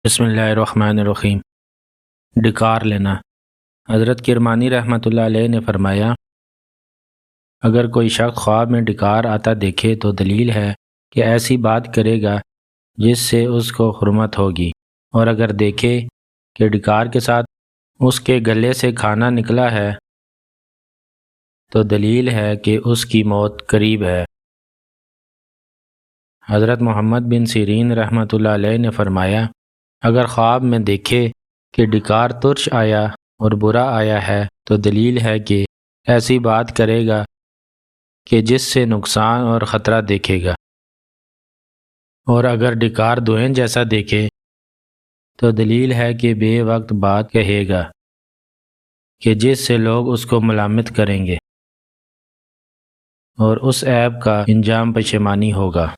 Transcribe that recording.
बिस्मिल्लाहिर्रहमानिर्रहीम। डिकार लेना। हज़रत किरमानी रहमतुल्लाह अलैह ने फ़रमाया, अगर कोई शख्स ख्वाब में डिकार आता देखे तो दलील है कि ऐसी बात करेगा जिससे उसको हुर्मत होगी, और अगर देखे कि डिकार के साथ उसके गले से खाना निकला है तो दलील है कि उसकी मौत करीब है। हज़रत मोहम्मद बिन सीरीन रहमतुल्लाह अलैह ने फ़रमाया, अगर ख्वाब में देखे कि डिकार तुर्श आया और बुरा आया है तो दलील है कि ऐसी बात करेगा कि जिससे नुकसान और ख़तरा देखेगा, और अगर डिकार दुएन जैसा देखे तो दलील है कि बेवक्त बात कहेगा कि जिससे लोग उसको मलामत करेंगे और उस ऐब का इंजाम पशेमानी होगा।